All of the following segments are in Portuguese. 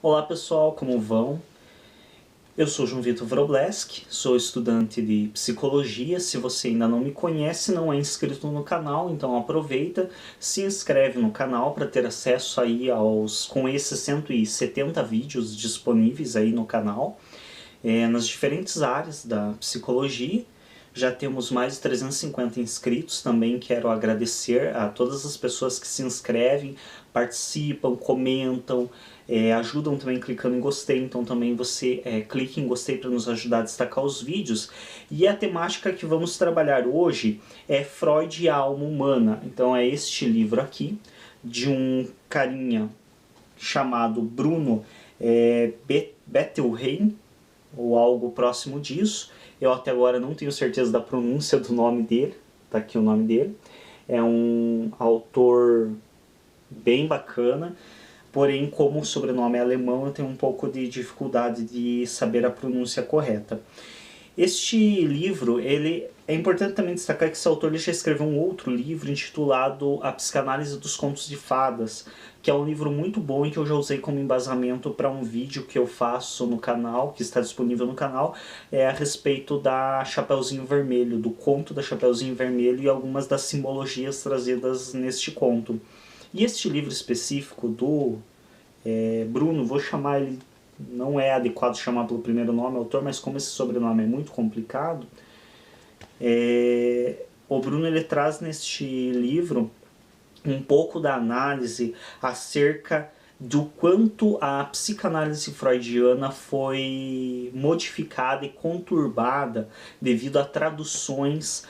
Olá pessoal, como vão? Eu sou João Vitor Wrobleski, sou estudante de psicologia. Se você ainda não me conhece, não é inscrito no canal, então aproveita, se inscreve no canal para ter acesso aí com esses 170 vídeos disponíveis aí no canal, nas diferentes áreas da psicologia. Já temos mais de 350 inscritos. Também quero agradecer a todas as pessoas que se inscrevem, participam, comentam, ajudam também clicando em gostei. Então também você clique em gostei para nos ajudar a destacar os vídeos. E a temática que vamos trabalhar hoje é Freud e a alma humana. Então é este livro aqui, de um carinha chamado Bruno Bettelheim, ou algo próximo disso. Eu até agora não tenho certeza da pronúncia do nome dele. Tá aqui o nome dele. É um autor bem bacana, porém, como o sobrenome é alemão, eu tenho um pouco de dificuldade de saber a pronúncia correta. Este livro, é importante também destacar que esse autor já escreveu um outro livro intitulado A Psicanálise dos Contos de Fadas, que é um livro muito bom e que eu já usei como embasamento para um vídeo que eu faço no canal, que está disponível no canal, a respeito da Chapeuzinho Vermelho, do conto da Chapeuzinho Vermelho e algumas das simbologias trazidas neste conto. E este livro específico do Bruno, vou chamar ele, não é adequado chamar pelo primeiro nome, autor, mas como esse sobrenome é muito complicado, o Bruno ele traz neste livro um pouco da análise acerca do quanto a psicanálise freudiana foi modificada e conturbada devido a traduções,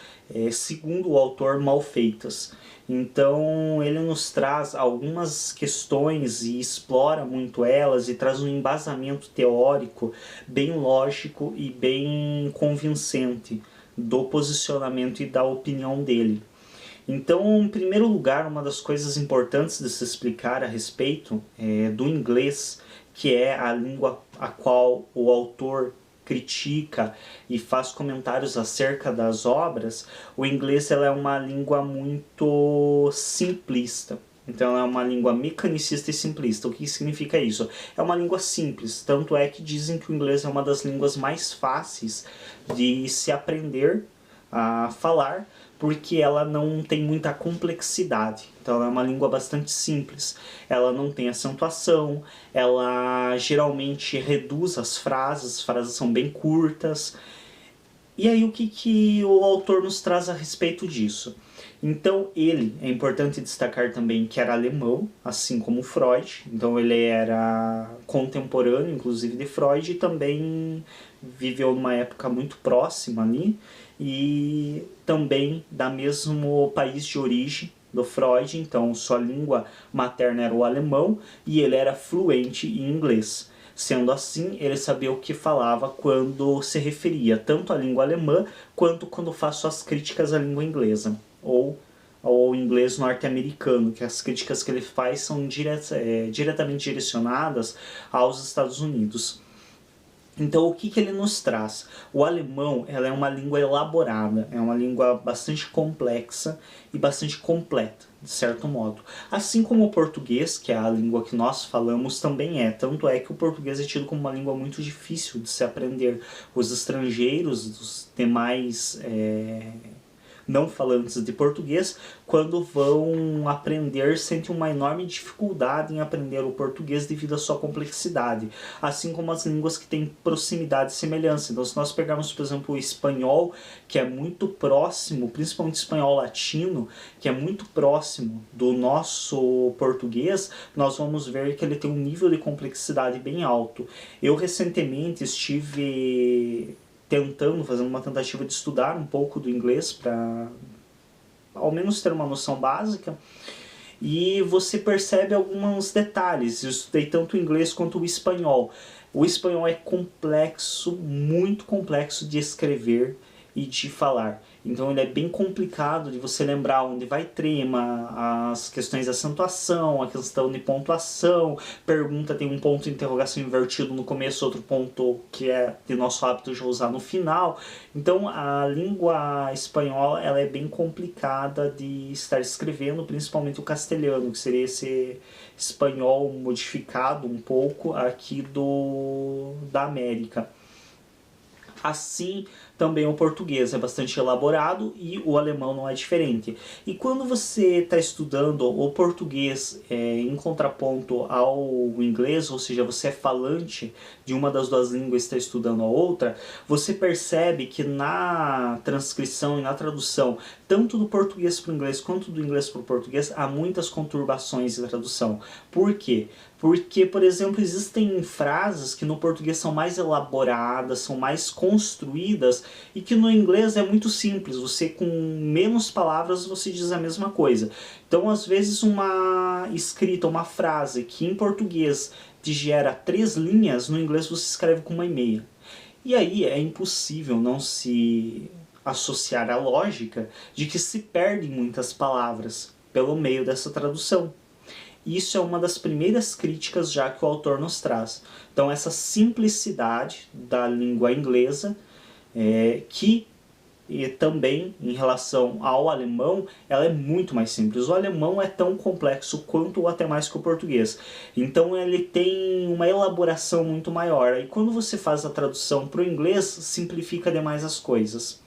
segundo o autor, mal feitas. Então ele nos traz algumas questões e explora muito elas e traz um embasamento teórico bem lógico e bem convincente do posicionamento e da opinião dele. Então, em primeiro lugar, uma das coisas importantes de se explicar a respeito do inglês, que é a língua a qual o autor critica e faz comentários acerca das obras. O inglês ela é uma língua muito simplista. Então ela é uma língua mecanicista e simplista. O que significa isso? É uma língua simples, tanto é que dizem que o inglês é uma das línguas mais fáceis de se aprender a falar, porque ela não tem muita complexidade. Então ela é uma língua bastante simples. Ela não tem acentuação, ela geralmente reduz as frases são bem curtas. E aí o que o autor nos traz a respeito disso? Então ele, é importante destacar também que era alemão, assim como Freud. Então ele era contemporâneo, inclusive, de Freud, e também viveu numa época muito próxima ali, e também da mesmo país de origem do Freud. Então sua língua materna era o alemão e ele era fluente em inglês. Sendo assim, ele sabia o que falava quando se referia tanto à língua alemã quanto quando faz suas críticas à língua inglesa, ou ao inglês norte-americano, que as críticas que ele faz são diretamente direcionadas aos Estados Unidos. Então o que ele nos traz? O alemão ela é uma língua elaborada, é uma língua bastante complexa e bastante completa, de certo modo. Assim como o português, que é a língua que nós falamos, também é. Tanto é que o português é tido como uma língua muito difícil de se aprender. Os estrangeiros, os demais não falantes de português, quando vão aprender, sentem uma enorme dificuldade em aprender o português devido à sua complexidade, assim como as línguas que têm proximidade e semelhança. Então, se nós pegarmos, por exemplo, o espanhol, que é muito próximo, principalmente o espanhol latino, que é muito próximo do nosso português, nós vamos ver que ele tem um nível de complexidade bem alto. Eu recentemente estive fazendo uma tentativa de estudar um pouco do inglês para ao menos ter uma noção básica, e você percebe alguns detalhes. Eu estudei tanto o inglês quanto o espanhol. O espanhol é complexo, muito complexo de escrever, e de falar. Então ele é bem complicado de você lembrar onde vai trema, as questões de acentuação, a questão de pontuação, pergunta tem um ponto de interrogação invertido no começo, outro ponto que é de nosso hábito de usar no final. Então a língua espanhola ela é bem complicada de estar escrevendo, principalmente o castelhano, que seria esse espanhol modificado um pouco aqui da América. Assim, também o português é bastante elaborado e o alemão não é diferente. E quando você está estudando o português em contraponto ao inglês, ou seja, você é falante de uma das duas línguas e está estudando a outra, você percebe que na transcrição e na tradução, tanto do português para o inglês quanto do inglês para o português, há muitas conturbações de tradução. Por quê? Porque, por exemplo, existem frases que no português são mais elaboradas, são mais construídas e que no inglês é muito simples. Você com menos palavras você diz a mesma coisa. Então, às vezes uma escrita, uma frase que em português te gera 3 linhas, no inglês você escreve com 1,5. E aí é impossível não se associar à lógica de que se perdem muitas palavras pelo meio dessa tradução. Isso é uma das primeiras críticas já que o autor nos traz. Então essa simplicidade da língua inglesa, que e também em relação ao alemão, ela é muito mais simples. O alemão é tão complexo quanto ou até mais que o português. Então ele tem uma elaboração muito maior. E quando você faz a tradução para o inglês, simplifica demais as coisas.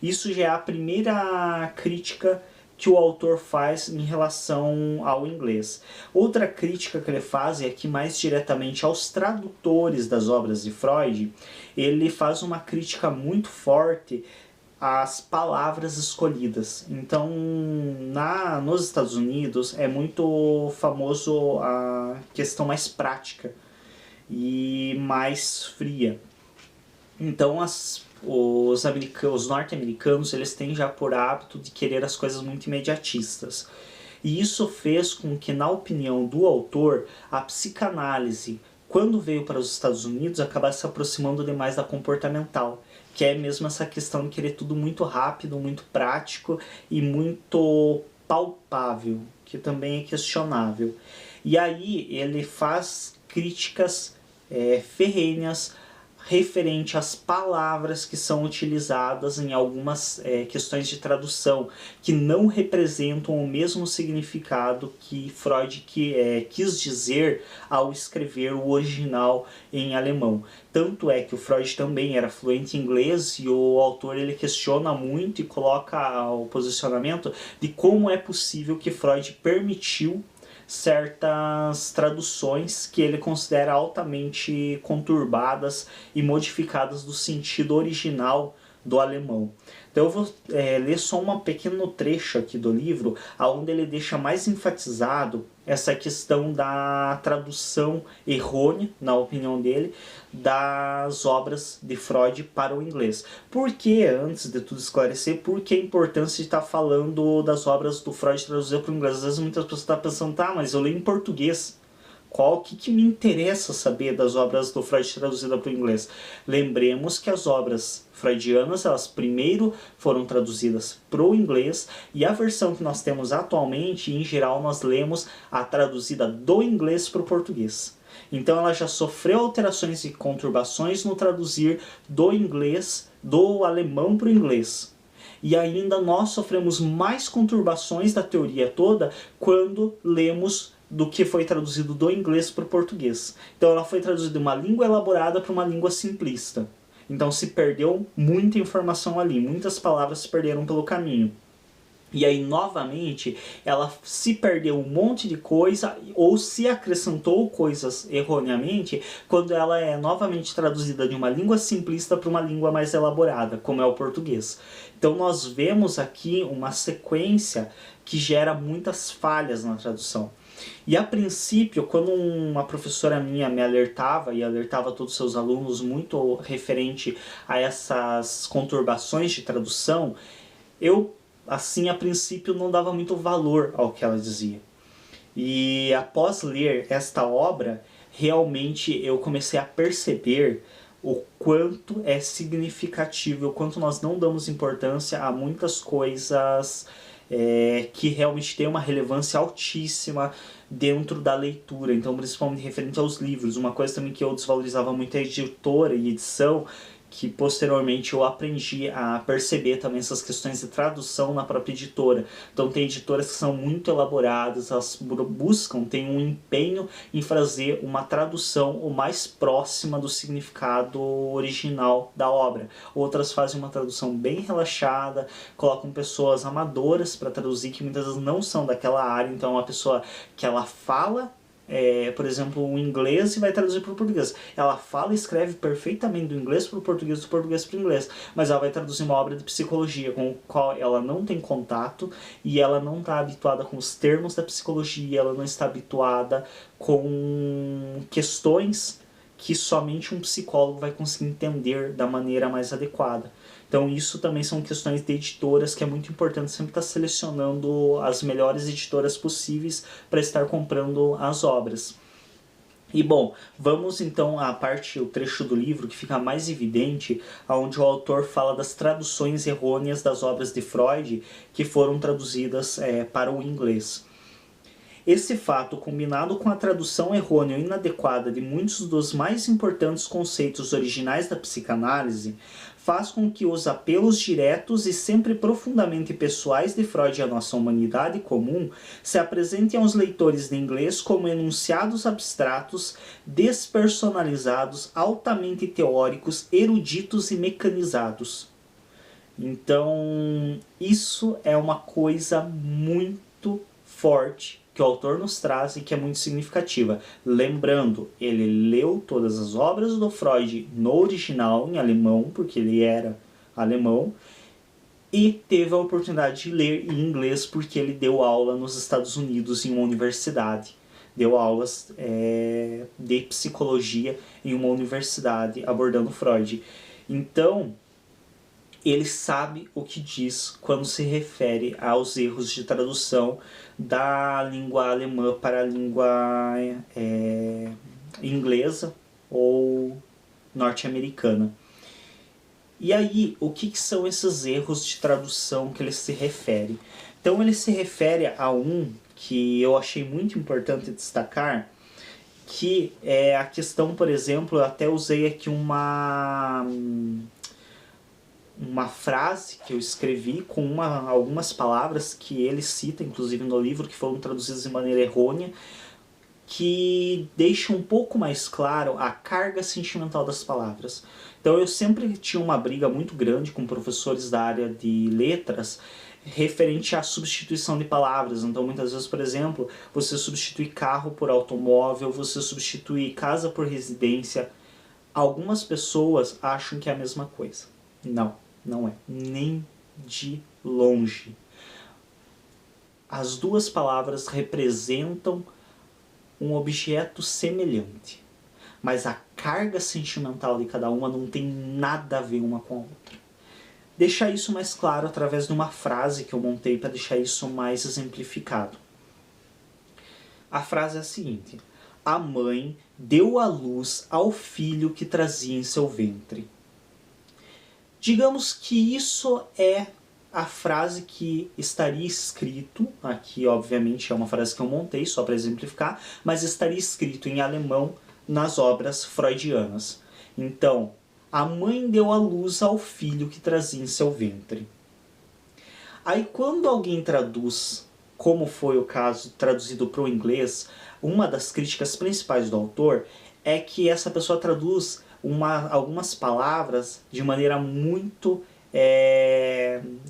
Isso já é a primeira crítica que o autor faz em relação ao inglês. Outra crítica que ele faz é que mais diretamente aos tradutores das obras de Freud, ele faz uma crítica muito forte às palavras escolhidas. Então, nos Estados Unidos é muito famoso a questão mais prática e mais fria. Então os norte-americanos eles têm já por hábito de querer as coisas muito imediatistas. E isso fez com que, na opinião do autor, a psicanálise, quando veio para os Estados Unidos, acabasse se aproximando demais da comportamental, que é mesmo essa questão de querer tudo muito rápido, muito prático e muito palpável, que também é questionável. E aí ele faz críticas ferrenhas referente às palavras que são utilizadas em algumas questões de tradução, que não representam o mesmo significado que Freud quis dizer ao escrever o original em alemão. Tanto é que o Freud também era fluente em inglês e o autor ele questiona muito e coloca o posicionamento de como é possível que Freud permitiu certas traduções que ele considera altamente conturbadas e modificadas do sentido original do alemão. Então eu vou ler só um pequeno trecho aqui do livro, onde ele deixa mais enfatizado essa questão da tradução errônea, na opinião dele, das obras de Freud para o inglês. Por que, antes de tudo esclarecer, por que a importância de estar falando das obras do Freud traduzidas para o inglês? Às vezes muitas pessoas estão pensando, tá, mas eu leio em português. O que me interessa saber das obras do Freud traduzidas para o inglês? Lembremos que as obras freudianas, elas primeiro foram traduzidas para o inglês e a versão que nós temos atualmente, em geral, nós lemos a traduzida do inglês para o português. Então ela já sofreu alterações e conturbações no traduzir do inglês, do alemão para o inglês. E ainda nós sofremos mais conturbações da teoria toda quando lemos do que foi traduzido do inglês para o português. Então ela foi traduzida de uma língua elaborada para uma língua simplista. Então se perdeu muita informação ali, muitas palavras se perderam pelo caminho. E aí, novamente, ela se perdeu um monte de coisa ou se acrescentou coisas erroneamente quando ela é novamente traduzida de uma língua simplista para uma língua mais elaborada, como é o português. Então nós vemos aqui uma sequência que gera muitas falhas na tradução. E a princípio, quando uma professora minha me alertava, e alertava todos os seus alunos muito referente a essas conturbações de tradução, eu, assim, a princípio não dava muito valor ao que ela dizia. E após ler esta obra, realmente eu comecei a perceber o quanto é significativo, o quanto nós não damos importância a muitas coisas que realmente têm uma relevância altíssima dentro da leitura. Então, principalmente referente aos livros. Uma coisa também que eu desvalorizava muito é a editora e edição, que posteriormente eu aprendi a perceber também essas questões de tradução na própria editora. Então tem editoras que são muito elaboradas, elas buscam, têm um empenho em fazer uma tradução o mais próxima do significado original da obra. Outras fazem uma tradução bem relaxada, colocam pessoas amadoras para traduzir, que muitas vezes não são daquela área, então é uma pessoa que ela fala por exemplo, o inglês e vai traduzir para o português. Ela fala e escreve perfeitamente do inglês para o português, do português para o inglês, mas ela vai traduzir uma obra de psicologia com a qual ela não tem contato e ela não está habituada com os termos da psicologia, ela não está habituada com questões que somente um psicólogo vai conseguir entender da maneira mais adequada. Então isso também são questões de editoras que é muito importante sempre estar selecionando as melhores editoras possíveis para estar comprando as obras. E bom, vamos então à parte, o trecho do livro que fica mais evidente, onde o autor fala das traduções errôneas das obras de Freud que foram traduzidas para o inglês. Esse fato, combinado com a tradução errônea ou inadequada de muitos dos mais importantes conceitos originais da psicanálise, faz com que os apelos diretos e sempre profundamente pessoais de Freud à nossa humanidade comum se apresentem aos leitores de inglês como enunciados abstratos, despersonalizados, altamente teóricos, eruditos e mecanizados. Então, isso é uma coisa muito forte que o autor nos traz e que é muito significativa. Lembrando, ele leu todas as obras do Freud no original, em alemão, porque ele era alemão, e teve a oportunidade de ler em inglês porque ele deu aula nos Estados Unidos em uma universidade. Deu aulas de psicologia em uma universidade abordando Freud. Então, ele sabe o que diz quando se refere aos erros de tradução da língua alemã para a língua inglesa ou norte-americana. E aí, o que são esses erros de tradução que ele se refere? Então ele se refere a um que eu achei muito importante destacar, que é a questão, por exemplo, eu até usei aqui uma frase que eu escrevi com algumas palavras que ele cita, inclusive no livro, que foram traduzidas de maneira errônea, que deixa um pouco mais claro a carga sentimental das palavras. Então eu sempre tinha uma briga muito grande com professores da área de letras referente à substituição de palavras. Então muitas vezes, por exemplo, você substitui carro por automóvel, você substitui casa por residência. Algumas pessoas acham que é a mesma coisa. Não. Não é, nem de longe. As duas palavras representam um objeto semelhante, mas a carga sentimental de cada uma não tem nada a ver uma com a outra. Deixar isso mais claro através de uma frase que eu montei para deixar isso mais exemplificado. A frase é a seguinte: a mãe deu à luz ao filho que trazia em seu ventre. Digamos que isso é a frase que estaria escrito, aqui obviamente é uma frase que eu montei só para exemplificar, mas estaria escrito em alemão nas obras freudianas. Então, a mãe deu à luz ao filho que trazia em seu ventre. Aí quando alguém traduz, como foi o caso traduzido para o inglês, uma das críticas principais do autor é que essa pessoa traduz algumas palavras de maneira muito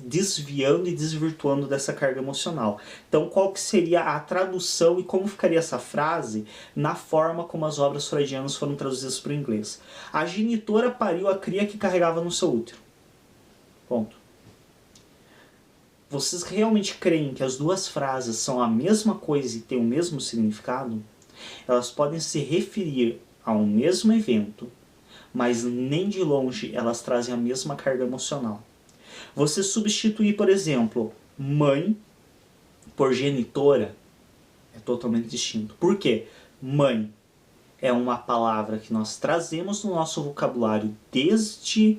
desviando e desvirtuando dessa carga emocional. Então qual que seria a tradução e como ficaria essa frase na forma como as obras freudianas foram traduzidas para o inglês? A genitora pariu a cria que carregava no seu útero. Ponto. Vocês realmente creem que as duas frases são a mesma coisa e têm o mesmo significado? Elas podem se referir a um mesmo evento, mas nem de longe elas trazem a mesma carga emocional. Você substituir, por exemplo, mãe por genitora é totalmente distinto. Por quê? Mãe é uma palavra que nós trazemos no nosso vocabulário desde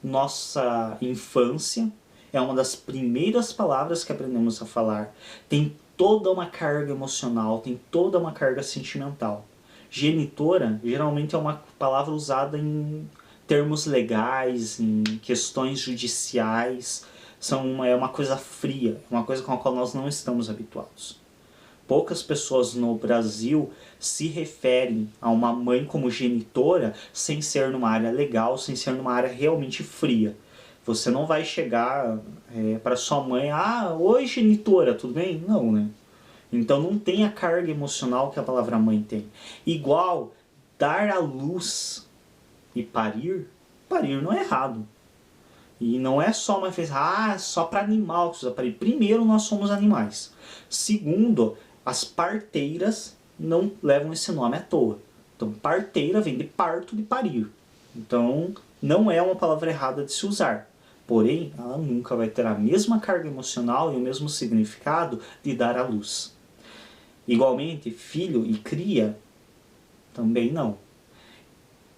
nossa infância, é uma das primeiras palavras que aprendemos a falar, tem toda uma carga emocional, tem toda uma carga sentimental. Genitora geralmente é uma palavra usada em termos legais, em questões judiciais, é uma coisa fria, uma coisa com a qual nós não estamos habituados. Poucas pessoas no Brasil se referem a uma mãe como genitora sem ser numa área legal, sem ser numa área realmente fria. Você não vai chegar para sua mãe, oi genitora, tudo bem? Não, né? Então não tem a carga emocional que a palavra mãe tem. Igual, dar à luz e parir não é errado. E não é só uma vez, só para animal que usa parir. Primeiro, nós somos animais. Segundo, as parteiras não levam esse nome à toa. Então, parteira vem de parto, de parir. Então, não é uma palavra errada de se usar. Porém, ela nunca vai ter a mesma carga emocional e o mesmo significado de dar à luz. Igualmente, filho e cria, também não.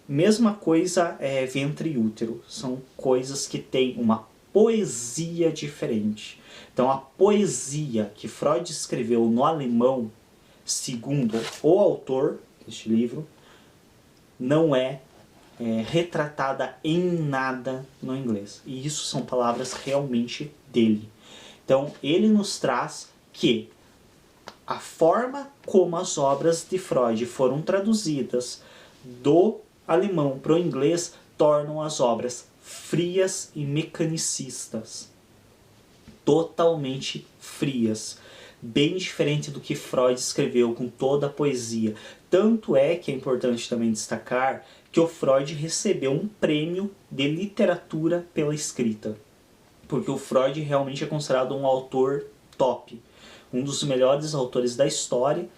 Mesma coisa ventre e útero. São coisas que têm uma poesia diferente. Então a poesia que Freud escreveu no alemão, segundo o autor deste livro, não é retratada em nada no inglês. E isso são palavras realmente dele. Então ele nos traz que a forma como as obras de Freud foram traduzidas do alemão para o inglês tornam as obras frias e mecanicistas. Totalmente frias. Bem diferente do que Freud escreveu com toda a poesia. Tanto é que é importante também destacar que o Freud recebeu um prêmio de literatura pela escrita. Porque o Freud realmente é considerado um autor top. Um dos melhores autores da história.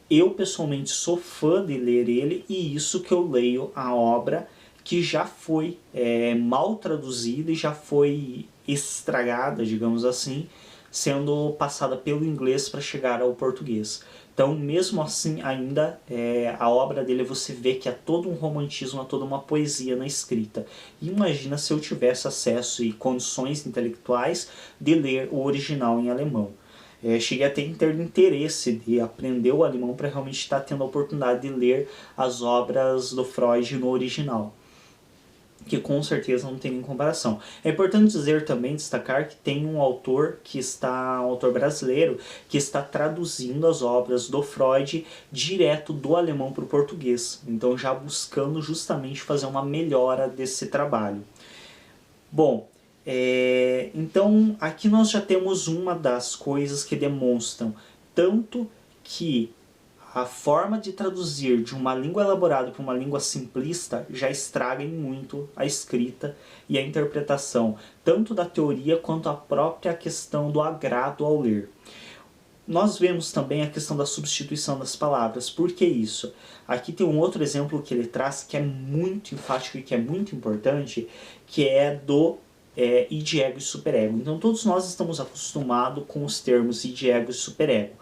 Eu pessoalmente sou fã de ler ele, e isso que eu leio a obra que já foi mal traduzida e já foi estragada, digamos assim, sendo passada pelo inglês para chegar ao português. Então, mesmo assim, ainda a obra dele você vê que há todo um romantismo, há toda uma poesia na escrita. Imagina se eu tivesse acesso e condições intelectuais de ler o original em alemão. Cheguei a ter interesse de aprender o alemão para realmente estar tendo a oportunidade de ler as obras do Freud no original, que com certeza não tem nem comparação. É importante dizer também, destacar que tem um autor brasileiro que está traduzindo as obras do Freud direto do alemão para o português, então já buscando justamente fazer uma melhora desse trabalho. Bom, então aqui nós já temos uma das coisas que demonstram tanto que a forma de traduzir de uma língua elaborada para uma língua simplista já estraga muito a escrita e a interpretação, tanto da teoria quanto a própria questão do agrado ao ler. Nós vemos também a questão da substituição das palavras. Por que isso? Aqui tem um outro exemplo que ele traz que é muito enfático e que é muito importante, que é do id, ego e superego. Então todos nós estamos acostumados com os termos id, ego e superego.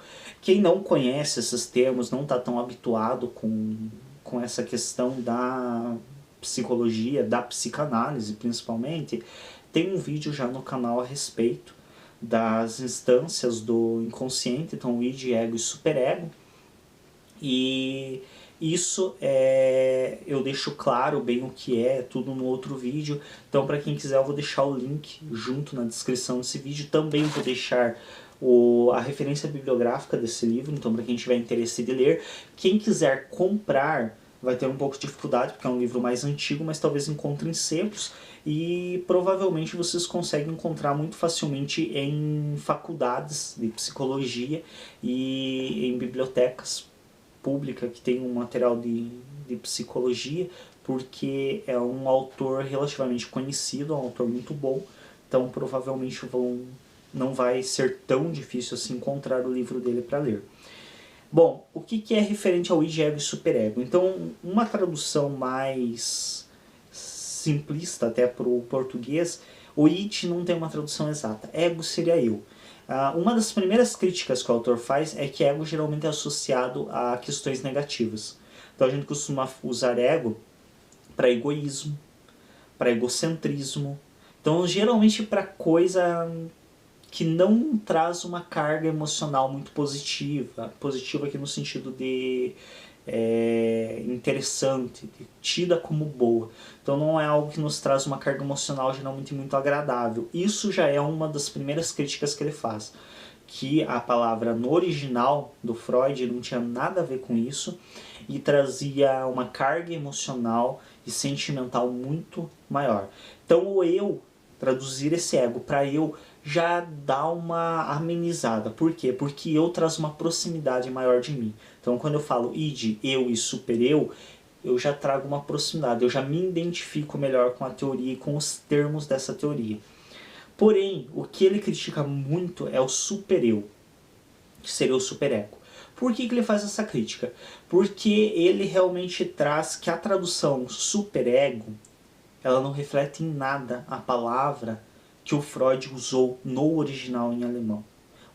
Quem não conhece esses termos, não está tão habituado com essa questão da psicologia, da psicanálise principalmente, tem um vídeo já no canal a respeito das instâncias do inconsciente, então id, ego e superego. E isso eu deixo claro bem o que é, tudo no outro vídeo. Então para quem quiser eu vou deixar o link junto na descrição desse vídeo. Também vou deixar a referência bibliográfica desse livro, então para quem tiver interesse de ler. Quem quiser comprar vai ter um pouco de dificuldade, porque é um livro mais antigo, mas talvez encontre em sebos. E provavelmente vocês conseguem encontrar muito facilmente em faculdades de psicologia e em bibliotecas pública que tem um material de psicologia, porque é um autor relativamente conhecido, é um autor muito bom, então provavelmente não vai ser tão difícil assim encontrar o livro dele para ler. Bom, o que é referente ao id, ego e superego? Então, uma tradução mais simplista até para o português, o id não tem uma tradução exata, ego seria eu. Uma das primeiras críticas que o autor faz é que ego geralmente é associado a questões negativas. Então a gente costuma usar ego para egoísmo, para egocentrismo. Então geralmente para coisa que não traz uma carga emocional muito positiva. Positiva aqui no sentido de interessante, de tida como boa. Então não é algo que nos traz uma carga emocional geralmente muito agradável. Isso já é uma das primeiras críticas que ele faz. Que a palavra no original do Freud não tinha nada a ver com isso e trazia uma carga emocional e sentimental muito maior. Então o eu, traduzir esse ego para eu, já dá uma amenizada. Por quê? Porque eu traz uma proximidade maior de mim. Então quando eu falo id, eu e super eu já trago uma proximidade, eu já me identifico melhor com a teoria e com os termos dessa teoria. Porém, o que ele critica muito é o supereu, que seria o superego. Por que ele faz essa crítica? Porque ele realmente traz que a tradução superego, ela não reflete em nada a palavra que o Freud usou no original em alemão.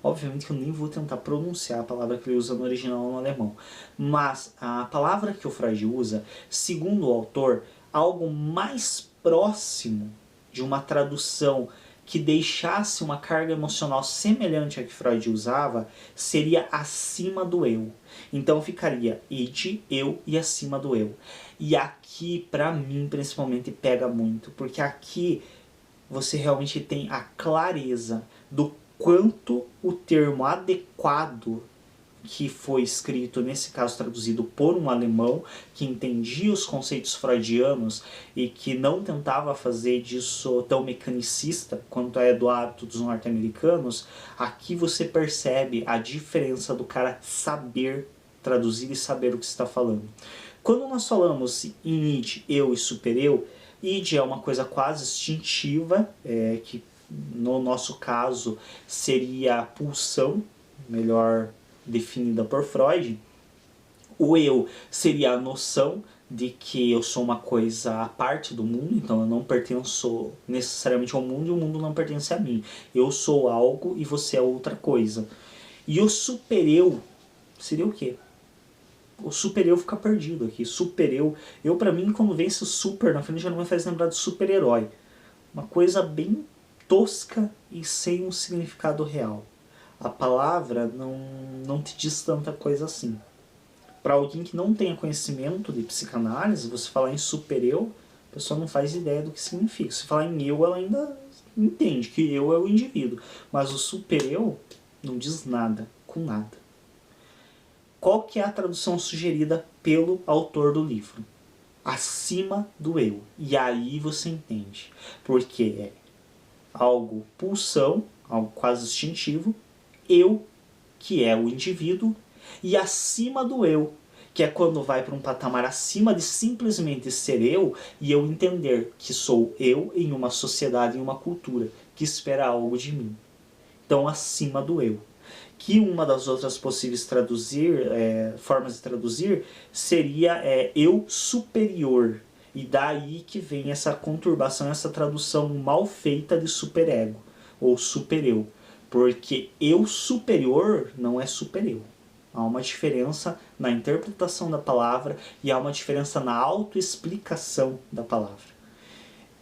Obviamente que eu nem vou tentar pronunciar a palavra que ele usa no original no alemão. Mas a palavra que o Freud usa, segundo o autor, algo mais próximo de uma tradução que deixasse uma carga emocional semelhante à que Freud usava, seria acima do eu. Então ficaria id, eu e acima do eu. E aqui, pra mim, principalmente, pega muito. Porque aqui você realmente tem a clareza do quanto o termo adequado que foi escrito, nesse caso traduzido por um alemão, que entendia os conceitos freudianos e que não tentava fazer disso tão mecanicista quanto é do hábito dos norte-americanos, aqui você percebe a diferença do cara saber traduzir e saber o que está falando. Quando nós falamos em id, eu e supereu, id é uma coisa quase instintiva, que no nosso caso seria a pulsão, melhor definida por Freud. O eu seria a noção de que eu sou uma coisa à parte do mundo, então eu não pertenço necessariamente ao mundo e o mundo não pertence a mim. Eu sou algo e você é outra coisa. E o supereu seria o quê? O supereu fica perdido aqui. Supereu, eu pra mim quando vem esse super na frente já não me faz lembrar de super-herói. Uma coisa bem tosca e sem um significado real. A palavra não te diz tanta coisa assim. Para alguém que não tenha conhecimento de psicanálise, você falar em super-eu, a pessoa não faz ideia do que significa. Se falar em eu, ela ainda entende que eu é o indivíduo. Mas o super-eu não diz nada com nada. Qual que é a tradução sugerida pelo autor do livro? Acima do eu. E aí você entende. Porque é algo pulsão, algo quase instintivo, eu, que é o indivíduo, e acima do eu, que é quando vai para um patamar acima de simplesmente ser eu e eu entender que sou eu em uma sociedade, em uma cultura que espera algo de mim. Então, acima do eu. Que uma das outras possíveis formas de traduzir seria eu superior. E daí que vem essa conturbação, essa tradução mal feita de superego ou supereu. Porque eu superior não é supereu. Há uma diferença na interpretação da palavra e há uma diferença na autoexplicação da palavra.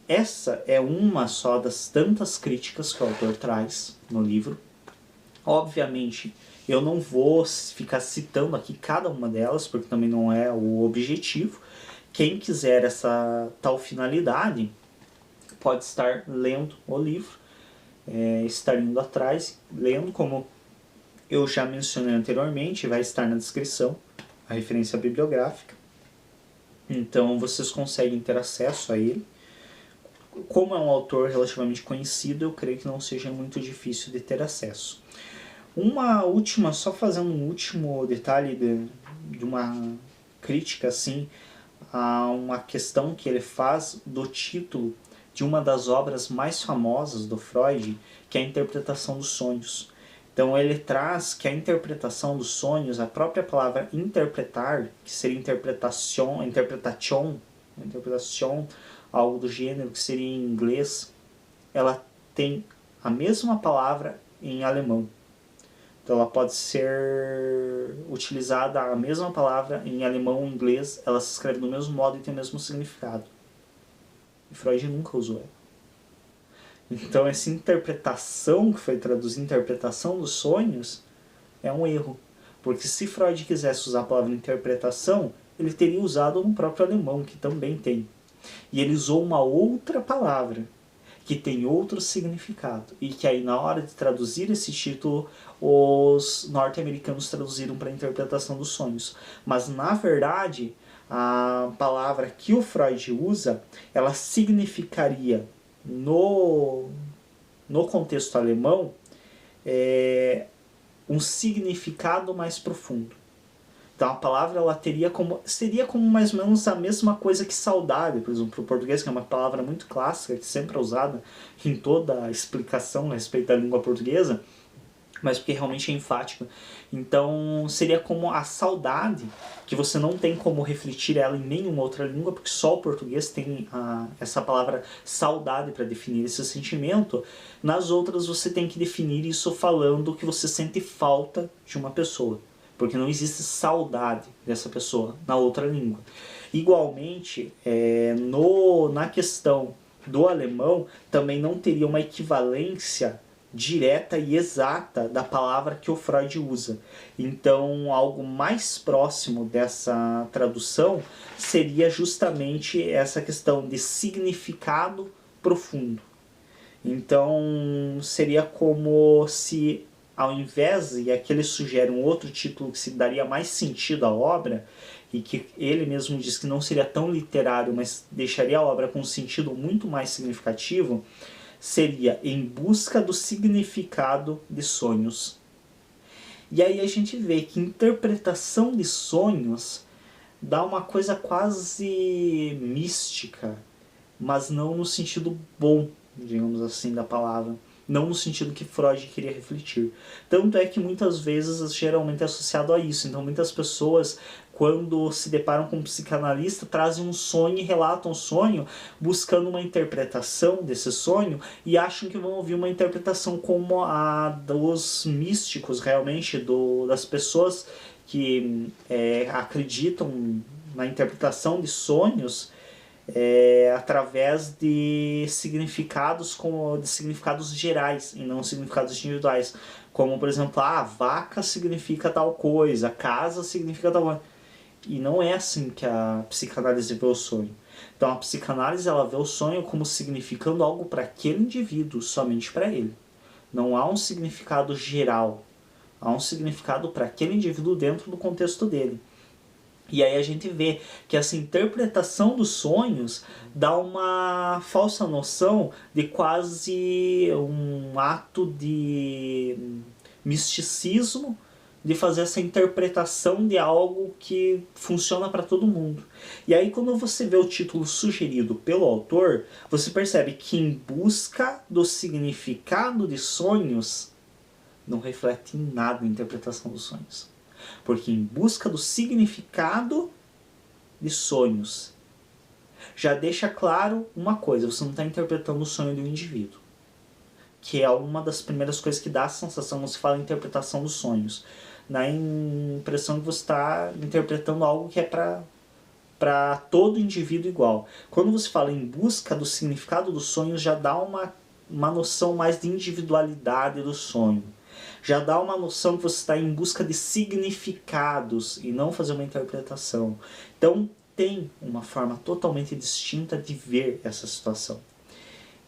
Essa é uma só das tantas críticas que o autor traz no livro. Obviamente, eu não vou ficar citando aqui cada uma delas, porque também não é o objetivo. Quem quiser essa tal finalidade pode estar lendo o livro, estar indo atrás, lendo, como eu já mencionei anteriormente, vai estar na descrição a referência bibliográfica. Então vocês conseguem ter acesso a ele. Como é um autor relativamente conhecido, eu creio que não seja muito difícil de ter acesso. Só fazendo um último detalhe de uma crítica assim, a uma questão que ele faz do título de uma das obras mais famosas do Freud, que é a interpretação dos sonhos. Então ele traz que a interpretação dos sonhos, a própria palavra interpretar, que seria interpretation, algo do gênero, que seria em inglês, ela tem a mesma palavra em alemão. Então ela pode ser utilizada, a mesma palavra, em alemão ou inglês, ela se escreve do mesmo modo e tem o mesmo significado. E Freud nunca usou ela. Então essa interpretação que foi traduzida, interpretação dos sonhos, é um erro. Porque se Freud quisesse usar a palavra interpretação, ele teria usado no próprio alemão, que também tem. E ele usou uma outra palavra, que tem outro significado. E que aí na hora de traduzir esse título, os norte-americanos traduziram para interpretação dos sonhos. Mas na verdade, a palavra que o Freud usa, ela significaria no contexto alemão um significado mais profundo. Então a palavra ela seria como mais ou menos a mesma coisa que saudade, por exemplo, para o português, que é uma palavra muito clássica, que sempre é usada em toda a explicação a respeito da língua portuguesa, mas porque realmente é enfático. Então seria como a saudade, que você não tem como refletir ela em nenhuma outra língua, porque só o português tem essa palavra saudade para definir esse sentimento. Nas outras você tem que definir isso falando que você sente falta de uma pessoa, porque não existe saudade dessa pessoa na outra língua. Igualmente, na questão do alemão, também não teria uma equivalência direta e exata da palavra que o Freud usa. Então, algo mais próximo dessa tradução seria justamente essa questão de significado profundo. Então, seria como se, ao invés, e aqui ele sugere um outro título que se daria mais sentido à obra, e que ele mesmo diz que não seria tão literário, mas deixaria a obra com um sentido muito mais significativo, seria Em Busca do Significado de Sonhos. E aí a gente vê que interpretação de sonhos dá uma coisa quase mística, mas não no sentido bom, digamos assim, da palavra. Não no sentido que Freud queria refletir. Tanto é que muitas vezes geralmente é associado a isso. Então muitas pessoas, quando se deparam com um psicanalista, trazem um sonho e relatam o sonho buscando uma interpretação desse sonho e acham que vão ouvir uma interpretação como a dos místicos, realmente, das pessoas que acreditam na interpretação de sonhos através de significados gerais e não significados individuais. Como, por exemplo, vaca significa tal coisa, casa significa tal coisa. E não é assim que a psicanálise vê o sonho. Então a psicanálise ela vê o sonho como significando algo para aquele indivíduo, somente para ele. Não há um significado geral. Há um significado para aquele indivíduo dentro do contexto dele. E aí a gente vê que essa interpretação dos sonhos dá uma falsa noção de quase um ato de misticismo, de fazer essa interpretação de algo que funciona para todo mundo. E aí quando você vê o título sugerido pelo autor, você percebe que Em Busca do Significado de Sonhos não reflete em nada a interpretação dos sonhos. Porque Em Busca do Significado de Sonhos já deixa claro uma coisa: você não está interpretando o sonho de um indivíduo, que é uma das primeiras coisas que dá a sensação quando se fala em interpretação dos sonhos. Dá a impressão que você está interpretando algo que é para todo indivíduo igual. Quando você fala em busca do significado dos sonhos, já dá uma noção mais de individualidade do sonho. Já dá uma noção que você está em busca de significados e não fazer uma interpretação. Então tem uma forma totalmente distinta de ver essa situação.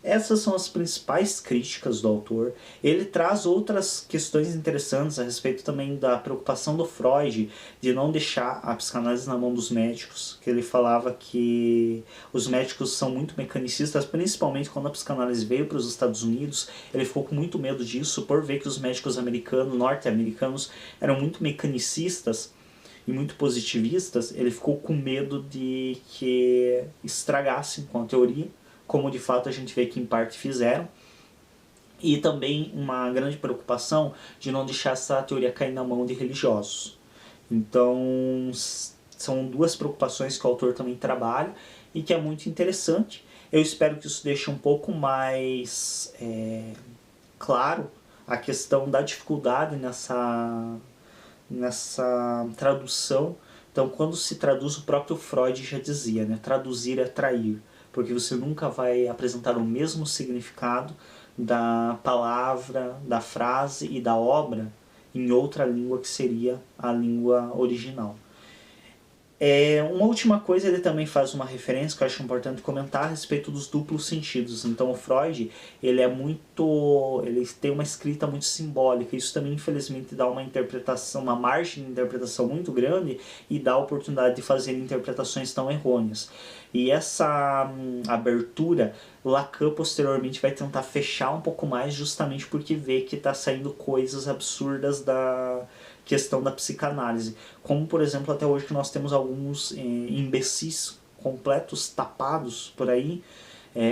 Essas são as principais críticas do autor. Ele traz outras questões interessantes a respeito também da preocupação do Freud de não deixar a psicanálise na mão dos médicos, que ele falava que os médicos são muito mecanicistas, principalmente quando a psicanálise veio para os Estados Unidos. Ele ficou com muito medo disso, por ver que os médicos norte-americanos, eram muito mecanicistas e muito positivistas. Ele ficou com medo de que estragassem com a teoria, como de fato a gente vê que em parte fizeram, e também uma grande preocupação de não deixar essa teoria cair na mão de religiosos. Então são duas preocupações que o autor também trabalha e que é muito interessante. Eu espero que isso deixe um pouco mais claro a questão da dificuldade nessa tradução. Então, quando se traduz, o próprio Freud já dizia, né? Traduzir é trair, porque você nunca vai apresentar o mesmo significado da palavra, da frase e da obra em outra língua que seria a língua original. Uma última coisa, ele também faz uma referência que eu acho importante comentar a respeito dos duplos sentidos. Então o Freud, ele tem uma escrita muito simbólica, isso também infelizmente dá uma interpretação, uma margem de interpretação muito grande e dá a oportunidade de fazer interpretações tão errôneas. E essa abertura, Lacan posteriormente vai tentar fechar um pouco mais, justamente porque vê que está saindo coisas absurdas da questão da psicanálise, como por exemplo até hoje que nós temos alguns imbecis completos tapados por aí,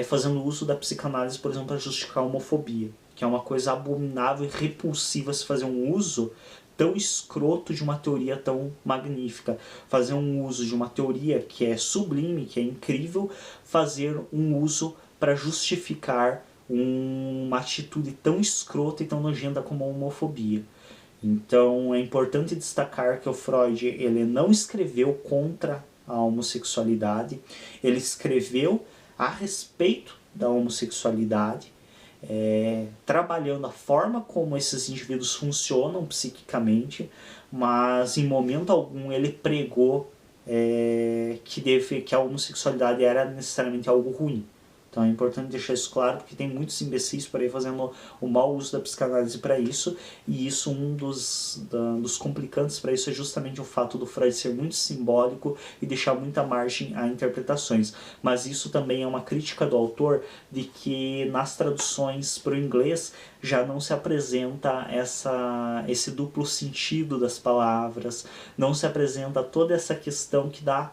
fazendo uso da psicanálise, por exemplo, para justificar a homofobia, que é uma coisa abominável e repulsiva se fazer um uso tão escroto de uma teoria tão magnífica, fazer um uso de uma teoria que é sublime, que é incrível, fazer um uso para justificar uma atitude tão escrota e tão nojenta como a homofobia. Então é importante destacar que o Freud, ele não escreveu contra a homossexualidade, ele escreveu a respeito da homossexualidade, trabalhando a forma como esses indivíduos funcionam psiquicamente, mas em momento algum ele pregou que a homossexualidade era necessariamente algo ruim. Então é importante deixar isso claro, porque tem muitos imbecis por aí fazendo o mau uso da psicanálise para isso, e isso, um dos complicantes para isso é justamente o fato do Freud ser muito simbólico e deixar muita margem a interpretações. Mas isso também é uma crítica do autor de que nas traduções para o inglês já não se apresenta esse duplo sentido das palavras, não se apresenta toda essa questão que dá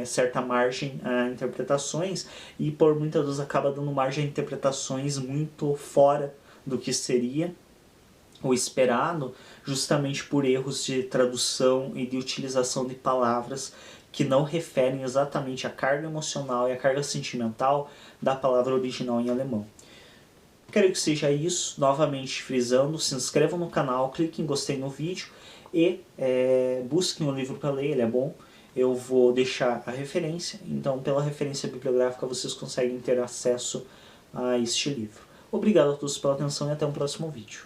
certa margem a interpretações, e por muitas vezes acaba dando margem a interpretações muito fora do que seria o esperado, justamente por erros de tradução e de utilização de palavras que não referem exatamente a carga emocional e a carga sentimental da palavra original em alemão. Quero que seja isso, novamente frisando, se inscrevam no canal, cliquem em gostei no vídeo e busquem o livro para ler, ele é bom. Eu vou deixar a referência, então pela referência bibliográfica vocês conseguem ter acesso a este livro. Obrigado a todos pela atenção e até o próximo vídeo.